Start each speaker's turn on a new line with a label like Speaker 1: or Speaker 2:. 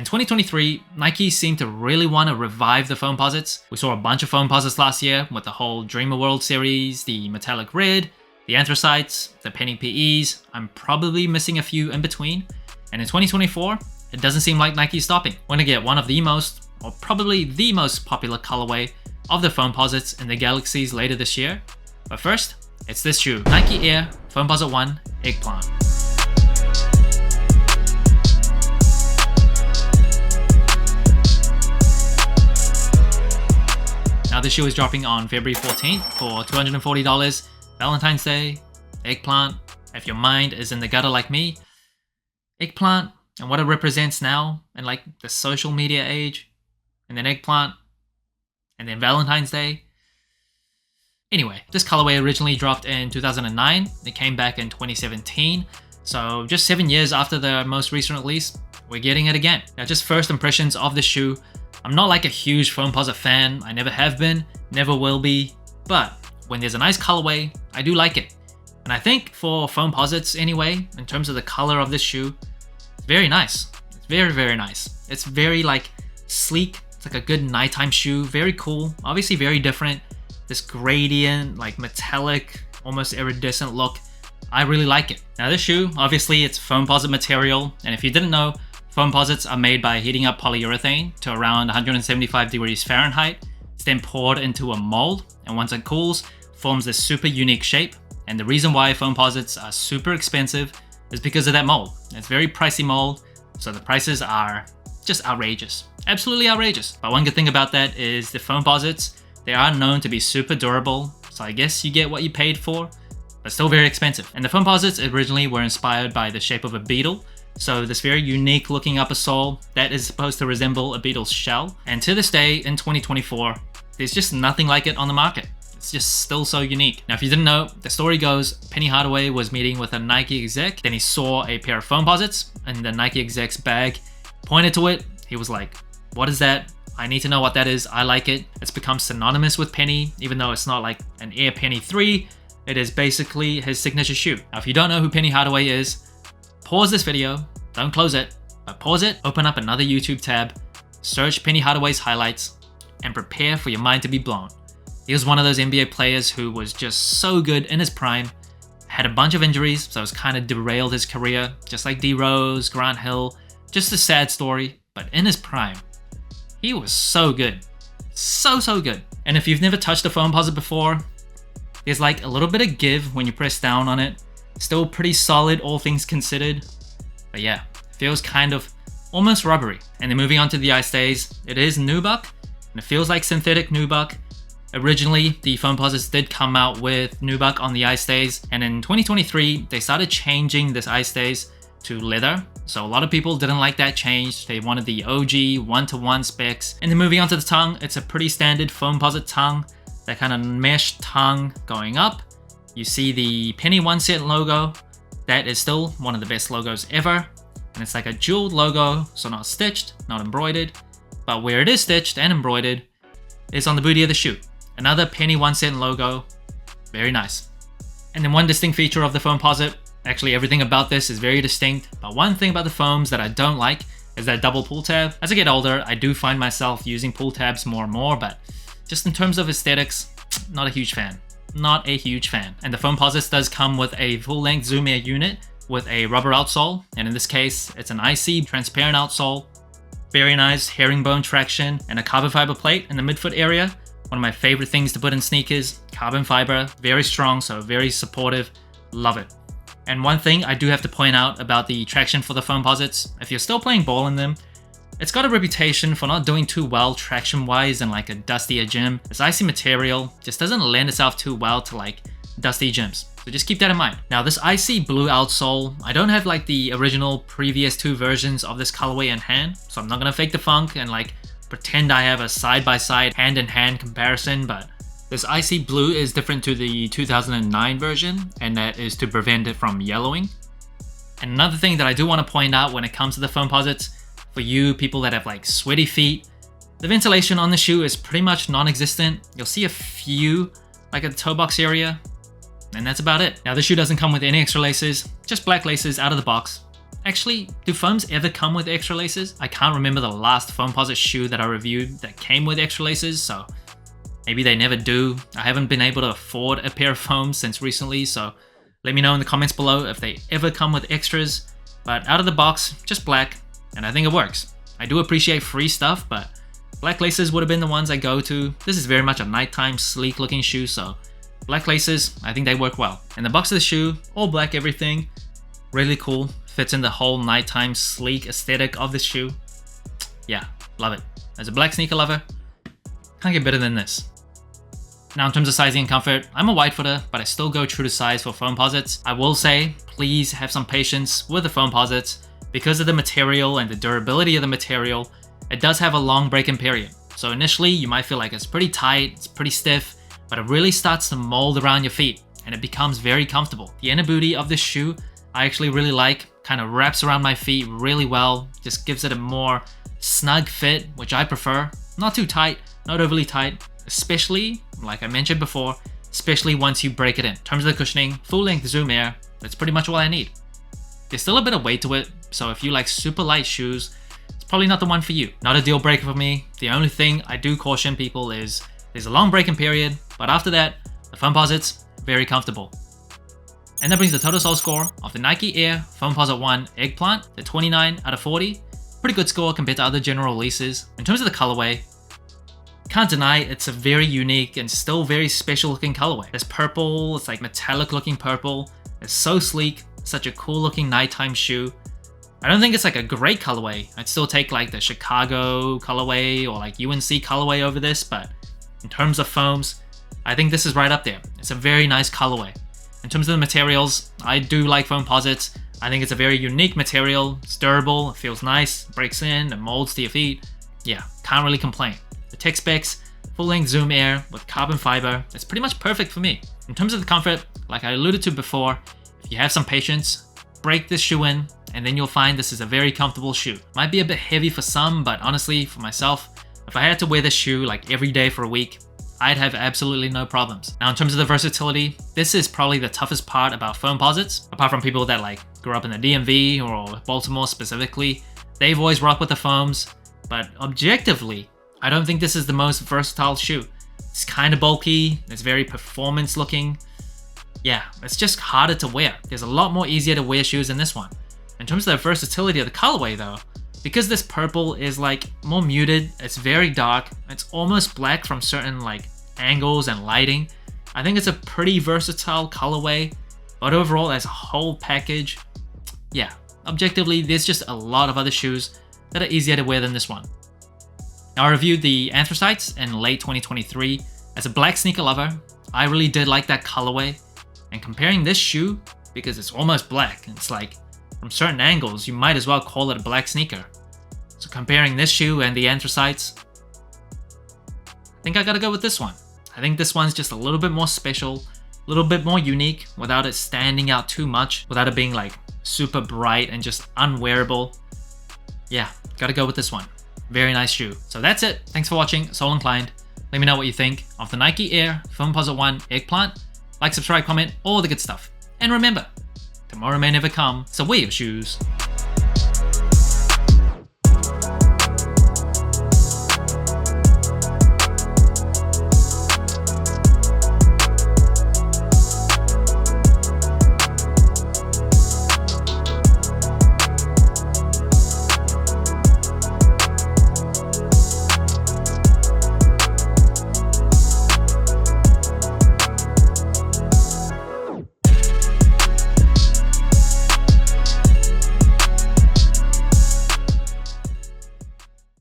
Speaker 1: In 2023, Nike seemed to really want to revive the Foamposites. We saw a bunch of Foamposites last year with the whole Dreamer World series, the Metallic Red, the Anthracites, the Penny PEs. I'm probably missing a few in between. And in 2024, it doesn't seem like Nike's stopping. We're gonna get one of the most, or probably the most popular colorway of the Foamposites in the Galaxies later this year. But first, it's this shoe, Nike Air Foamposite 1 Eggplant. Now this shoe is dropping on February 14th for $240, Valentine's Day, Eggplant. If your mind is in the gutter like me, Eggplant and what it represents now in like the social media age, and then Eggplant, and then Valentine's Day. Anyway, this colorway originally dropped in 2009, it came back in 2017, so just 7 years after the most recent release, we're getting it again. Now just first impressions of the shoe, I'm not like a huge Foamposite fan, I never have been, never will be, but when there's a nice colorway, I do like it. And I think for Foamposites anyway, in terms of the color of this shoe, it's very nice. It's very, very nice. It's very like sleek, it's like a good nighttime shoe, very cool, obviously very different. This gradient, like metallic, almost iridescent look, I really like it. Now this shoe, obviously it's Foamposite material, and if you didn't know, Foamposites are made by heating up polyurethane to around 175 degrees Fahrenheit. It's then poured into a mold, and once it cools, forms this super unique shape. And the reason why Foamposites are super expensive is because of that mold. It's a very pricey mold, so the prices are just outrageous. Absolutely outrageous. But one good thing about that is the Foamposites, they are known to be super durable, so I guess you get what you paid for, but still very expensive. And the Foamposites originally were inspired by the shape of a beetle. So this very unique looking upper sole that is supposed to resemble a beetle's shell. And to this day in 2024, there's just nothing like it on the market. It's just still so unique. Now if you didn't know, the story goes Penny Hardaway was meeting with a Nike exec, then he saw a pair of Foamposites in the Nike exec's bag, pointed to it, he was like, what is that? I need to know what that is, I like it. It's become synonymous with Penny, even though it's not like an Air Penny 3, it is basically his signature shoe. Now if you don't know who Penny Hardaway is, pause this video, don't close it, but pause it, open up another YouTube tab, search Penny Hardaway's highlights, and prepare for your mind to be blown. He was one of those NBA players who was just so good in his prime, had a bunch of injuries, so it's kind of derailed his career, just like D Rose, Grant Hill, just a sad story, but in his prime, he was so good. So good. And if you've never touched a Foamposite before, there's like a little bit of give when you press down on it. Still pretty solid, all things considered. But yeah, it feels kind of almost rubbery. And then moving on to the eye stays, it is nubuck, and it feels like synthetic nubuck. Originally, the Foamposites did come out with nubuck on the eye stays, and in 2023, they started changing this eye stays to leather. So a lot of people didn't like that change. They wanted the OG one-to-one specs. And then moving on to the tongue, it's a pretty standard Foamposite tongue, that kind of mesh tongue going up. You see the Penny 1 Cent logo. That is still one of the best logos ever. And it's like a jeweled logo, so not stitched, not embroidered. But where it is stitched and embroidered is on the booty of the shoe. Another Penny 1 Cent logo. Very nice. And then one distinct feature of the Foamposite, actually everything about this is very distinct, but one thing about the foams that I don't like is that double pull tab. As I get older, I do find myself using pull tabs more and more, but just in terms of aesthetics, not a huge fan. Not a huge fan. And the Foamposites does come with a full-length Zoom Air unit with a rubber outsole, and in this case, it's an IC transparent outsole. Very nice herringbone traction and a carbon fiber plate in the midfoot area. One of my favorite things to put in sneakers, carbon fiber, very strong, so very supportive, love it. And one thing I do have to point out about the traction for the Foamposites, if you're still playing ball in them, it's got a reputation for not doing too well traction-wise in like a dustier gym. This icy material just doesn't lend itself too well to like dusty gyms. So just keep that in mind. Now this icy blue outsole, I don't have like the original previous two versions of this colorway in hand, so I'm not gonna fake the funk and like pretend I have a side-by-side hand-in-hand comparison, but this icy blue is different to the 2009 version, and that is to prevent it from yellowing. And another thing that I do want to point out when it comes to the Foamposites, for you people that have like sweaty feet, the ventilation on the shoe is pretty much non-existent. You'll see a few like at the toe box area, and that's about it. Now the shoe doesn't come with any extra laces, just black laces out of the box. Actually, do foams ever come with extra laces? I can't remember the last Foamposite shoe that I reviewed that came with extra laces, so maybe they never do. I haven't been able to afford a pair of foams since recently, so let me know in the comments below if they ever come with extras. But out of the box, just black, and I think it works. I do appreciate free stuff, but black laces would have been the ones I go to. This is very much a nighttime sleek looking shoe, so black laces, I think they work well. And the box of the shoe, all black everything, really cool. Fits in the whole nighttime sleek aesthetic of this shoe. Yeah, love it. As a black sneaker lover, can't get better than this. Now in terms of sizing and comfort, I'm a wide footer, but I still go true to size for Foamposites. I will say, please have some patience with the Foamposites. Because of the material and the durability of the material, it does have a long break-in period. So initially, you might feel like it's pretty tight, it's pretty stiff, but it really starts to mold around your feet, and it becomes very comfortable. The inner booty of this shoe, I actually really like, kind of wraps around my feet really well, just gives it a more snug fit, which I prefer. Not too tight, not overly tight, especially, like I mentioned before, especially once you break it in. In terms of the cushioning, full length Zoom Air, that's pretty much all I need. There's still a bit of weight to it, so if you like super light shoes, it's probably not the one for you. Not a deal breaker for me. The only thing I do caution people is there's a long break-in period, but after that, the Foamposites, very comfortable. And that brings the total sole score of the Nike Air Foamposite 1 Eggplant to 29 out of 40. Pretty good score compared to other general releases. In terms of the colorway, can't deny it's a very unique and still very special looking colorway. There's purple, it's like metallic looking purple. It's so sleek, such a cool looking nighttime shoe. I don't think it's like a great colorway. I'd still take like the Chicago colorway or like UNC colorway over this, but in terms of foams, I think this is right up there. It's a very nice colorway. In terms of the materials, I do like Foamposites. I think it's a very unique material. It's durable, it feels nice, breaks in, it molds to your feet. Yeah, can't really complain. The tech specs, full-length Zoom Air with carbon fiber, it's pretty much perfect for me. In terms of the comfort, like I alluded to before, if you have some patience, break this shoe in, and then you'll find this is a very comfortable shoe. Might be a bit heavy for some, but honestly, for myself, if I had to wear this shoe like every day for a week, I'd have absolutely no problems. Now in terms of the versatility, this is probably the toughest part about Foamposites. Apart from people that like grew up in the DMV or Baltimore specifically, they've always rocked with the foams, but objectively, I don't think this is the most versatile shoe. It's kind of bulky, it's very performance looking. Yeah, it's just harder to wear. There's a lot more easier to wear shoes than this one. In terms of the versatility of the colorway though, because this purple is like more muted, it's very dark, it's almost black from certain like angles and lighting. I think it's a pretty versatile colorway, but overall as a whole package, yeah, objectively there's just a lot of other shoes that are easier to wear than this one. Now I reviewed the Anthracites in late 2023. As a black sneaker lover, I really did like that colorway, and comparing this shoe, because it's almost black, it's like from certain angles you might as well call it a black sneaker. So comparing this shoe and the Anthracites, I think I gotta go with this one. I think this one's just a little bit more special, a little bit more unique without it standing out too much, without it being like super bright and just unwearable. Yeah, gotta go with this one. Very nice shoe. So that's it. Thanks for watching. Sole Inclined. Let me know what you think of the Nike Air Foamposite 1 Eggplant. Like, subscribe, comment, all the good stuff. And remember, tomorrow may never come, so wear your shoes.